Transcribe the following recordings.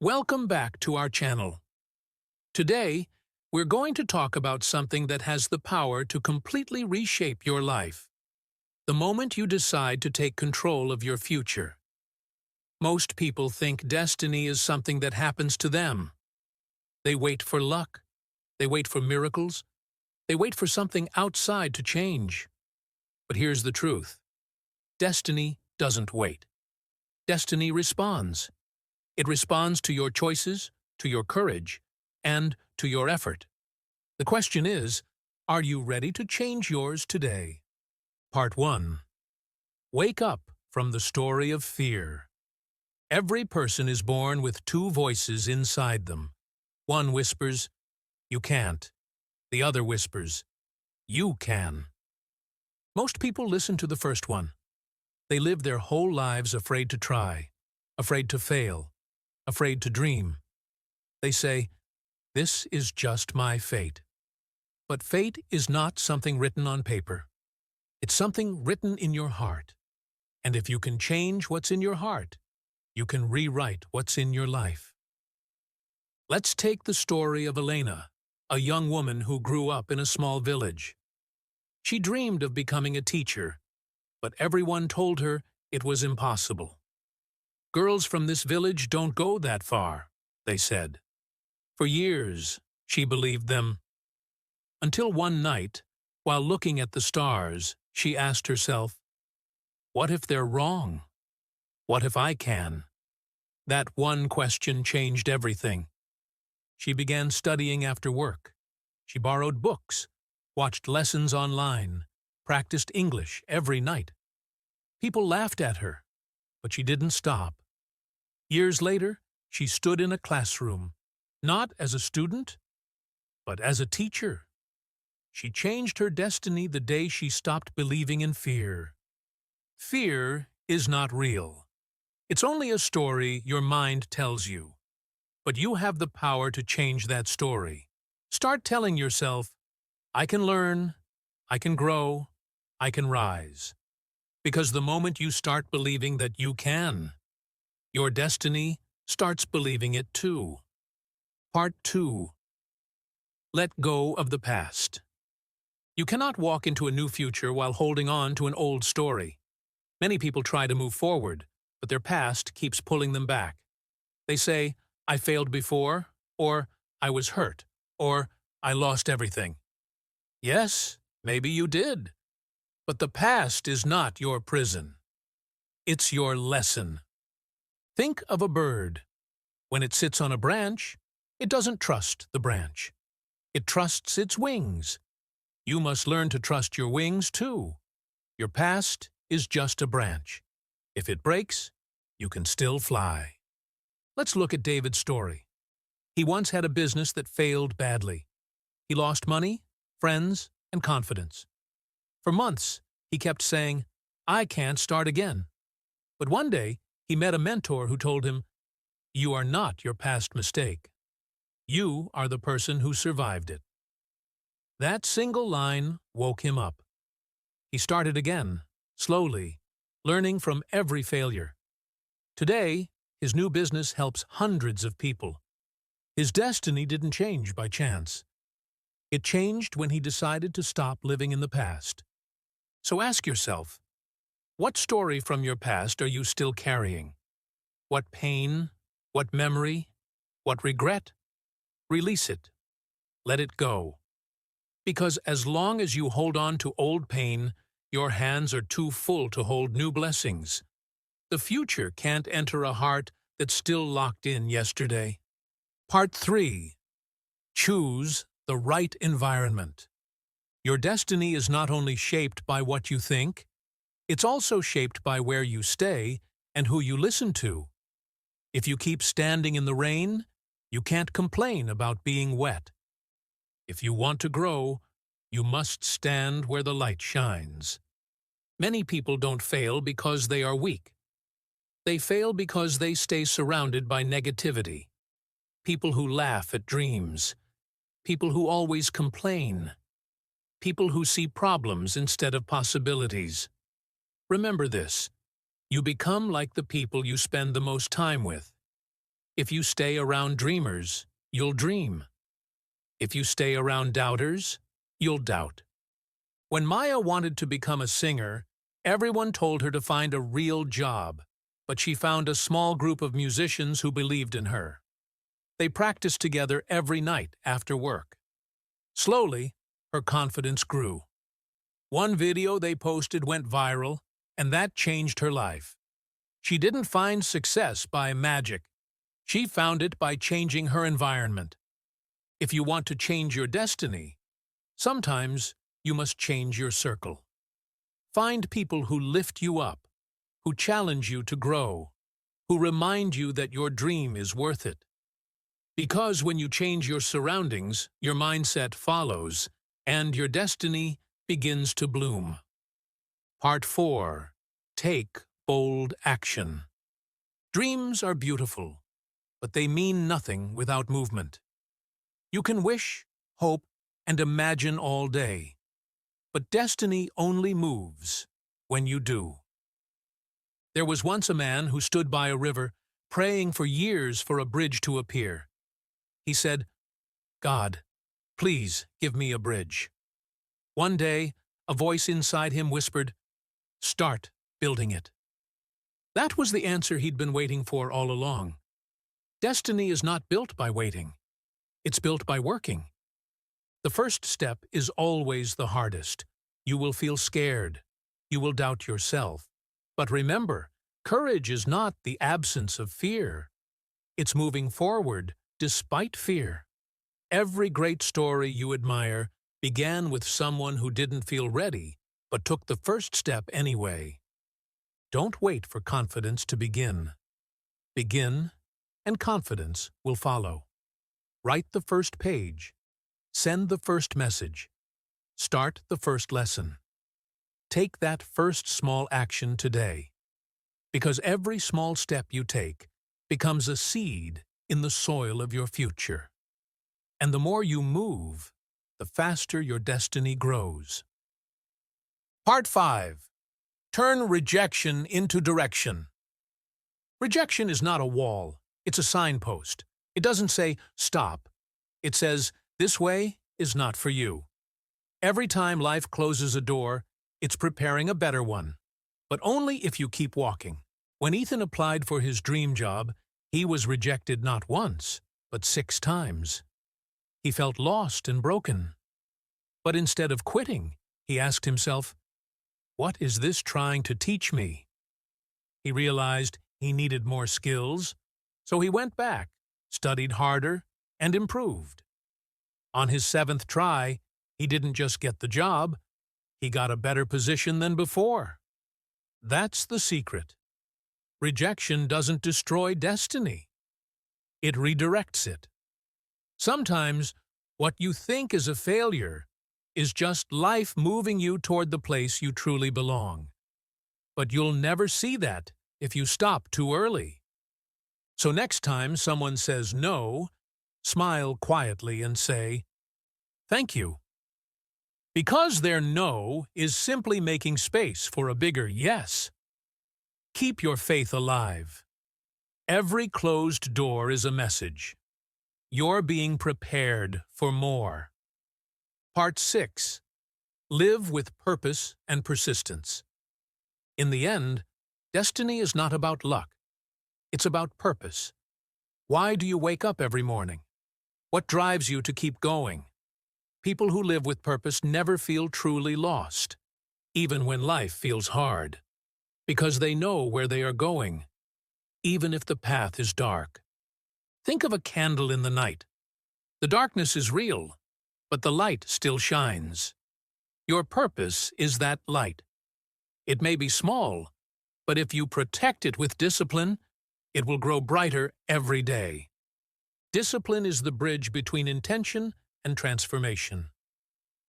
Welcome back to our channel. Today, we're going to talk about something that has the power to completely reshape your life. The moment you decide to take control of your future. Most people think destiny is something that happens to them. They wait for luck. They wait for miracles. They wait for something outside to change. But here's the truth. Destiny doesn't wait. Destiny responds. It responds to your choices, to your courage, and to your effort. The question is, are you ready to change yours today? Part 1. Wake up from the story of fear. Every person is born with two voices inside them. One whispers, "You can't." The other whispers, "You can." Most people listen to the first one. They live their whole lives afraid to try, afraid to fail, afraid to dream. They say, "This is just my fate." But fate is not something written on paper. It's something written in your heart. And if you can change what's in your heart, you can rewrite what's in your life. Let's take the story of Elena, a young woman who grew up in a small village. She dreamed of becoming a teacher, but everyone told her it was impossible. "Girls from this village don't go that far," they said. For years, she believed them. Until one night, while looking at the stars, she asked herself, "What if they're wrong? What if I can?" That one question changed everything. She began studying after work. She borrowed books, watched lessons online, practiced English every night. People laughed at her, but she didn't stop. Years later, she stood in a classroom, not as a student, but as a teacher. She changed her destiny the day she stopped believing in fear. Fear is not real. It's only a story your mind tells you. But you have the power to change that story. Start telling yourself, "I can learn, I can grow, I can rise." Because the moment you start believing that you can, your destiny starts believing it too. Part 2. Let go of the past. You cannot walk into a new future while holding on to an old story. Many people try to move forward, but their past keeps pulling them back. They say, "I failed before," or "I was hurt," or "I lost everything." Yes, maybe you did. But the past is not your prison. It's your lesson. Think of a bird. When it sits on a branch, it doesn't trust the branch. It trusts its wings. You must learn to trust your wings too. Your past is just a branch. If it breaks, you can still fly. Let's look at David's story. He once had a business that failed badly. He lost money, friends, and confidence. For months, he kept saying, "I can't start again." But one day, he met a mentor who told him, "You are not your past mistake. You are the person who survived it." That single line woke him up. He started again, slowly, learning from every failure. Today, his new business helps hundreds of people. His destiny didn't change by chance. It changed when he decided to stop living in the past. So ask yourself, what story from your past are you still carrying? What pain? What memory? What regret? Release it. Let it go. Because as long as you hold on to old pain, your hands are too full to hold new blessings. The future can't enter a heart that's still locked in yesterday. Part 3. Choose the right environment. Your destiny is not only shaped by what you think, it's also shaped by where you stay and who you listen to. If you keep standing in the rain, you can't complain about being wet. If you want to grow, you must stand where the light shines. Many people don't fail because they are weak. They fail because they stay surrounded by negativity. People who laugh at dreams. People who always complain. People who see problems instead of possibilities. Remember this. You become like the people you spend the most time with. If you stay around dreamers, you'll dream. If you stay around doubters, you'll doubt. When Maya wanted to become a singer, everyone told her to find a real job, but she found a small group of musicians who believed in her. They practiced together every night after work. Slowly, her confidence grew. One video they posted went viral, and that changed her life. She didn't find success by magic. She found it by changing her environment. If you want to change your destiny, sometimes you must change your circle. Find people who lift you up, who challenge you to grow, who remind you that your dream is worth it. Because when you change your surroundings, your mindset follows, and your destiny begins to bloom. Part 4. Take bold action. Dreams are beautiful, but they mean nothing without movement. You can wish, hope, and imagine all day, but destiny only moves when you do. There was once a man who stood by a river, praying for years for a bridge to appear. He said, "God, please give me a bridge." One day, a voice inside him whispered, "Start building it." That was the answer he'd been waiting for all along. Destiny is not built by waiting. It's built by working. The first step is always the hardest. You will feel scared. You will doubt yourself. But remember, courage is not the absence of fear. It's moving forward despite fear. Every great story you admire began with someone who didn't feel ready, but took the first step anyway. Don't wait for confidence to begin. Begin, and confidence will follow. Write the first page. Send the first message. Start the first lesson. Take that first small action today, because every small step you take becomes a seed in the soil of your future. And the more you move, the faster your destiny grows. Part 5. Turn rejection into direction. Rejection is not a wall, it's a signpost. It doesn't say, "Stop." It says, "This way is not for you." Every time life closes a door, it's preparing a better one. But only if you keep walking. When Ethan applied for his dream job, he was rejected not once, but 6 times. He felt lost and broken. But instead of quitting, he asked himself, "What is this trying to teach me?" He realized he needed more skills, so he went back, studied harder, and improved. On his 7th try, he didn't just get the job, he got a better position than before. That's the secret. Rejection doesn't destroy destiny. It redirects it. Sometimes, what you think is a failure is just life moving you toward the place you truly belong. But you'll never see that if you stop too early. So next time someone says no, smile quietly and say, "Thank you." Because their no is simply making space for a bigger yes. Keep your faith alive. Every closed door is a message. You're being prepared for more. Part 6. Live with purpose and persistence. In the end, destiny is not about luck. It's about purpose. Why do you wake up every morning? What drives you to keep going? People who live with purpose never feel truly lost, even when life feels hard, because they know where they are going, even if the path is dark. Think of a candle in the night. The darkness is real, but the light still shines. Your purpose is that light. It may be small, but if you protect it with discipline, it will grow brighter every day. Discipline is the bridge between intention and transformation.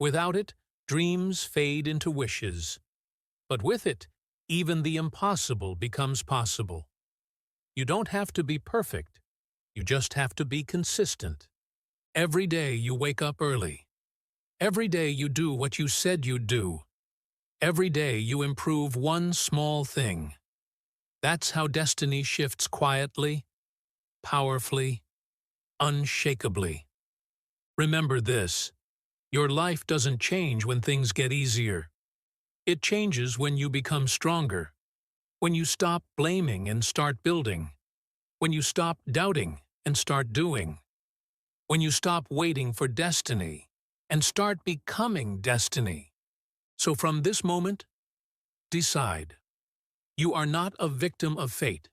Without it, dreams fade into wishes. But with it, even the impossible becomes possible. You don't have to be perfect. You just have to be consistent. Every day you wake up early. Every day you do what you said you'd do. Every day you improve one small thing. That's how destiny shifts quietly, powerfully, unshakably. Remember this: your life doesn't change when things get easier. It changes when you become stronger, when you stop blaming and start building, when you stop doubting and start doing, when you stop waiting for destiny and start becoming destiny. So from this moment, decide. You are not a victim of fate.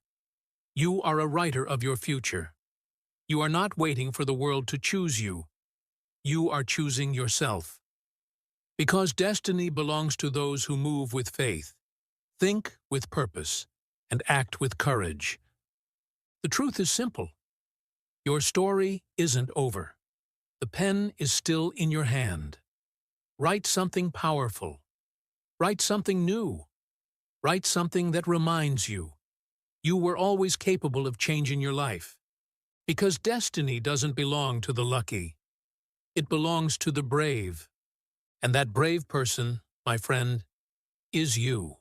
You are a writer of your future. You are not waiting for the world to choose you. You are choosing yourself. Because destiny belongs to those who move with faith, think with purpose, and act with courage. The truth is simple. Your story isn't over. The pen is still in your hand. Write something powerful. Write something new. Write something that reminds you you were always capable of changing your life. Because destiny doesn't belong to the lucky. It belongs to the brave. And that brave person, my friend, is you.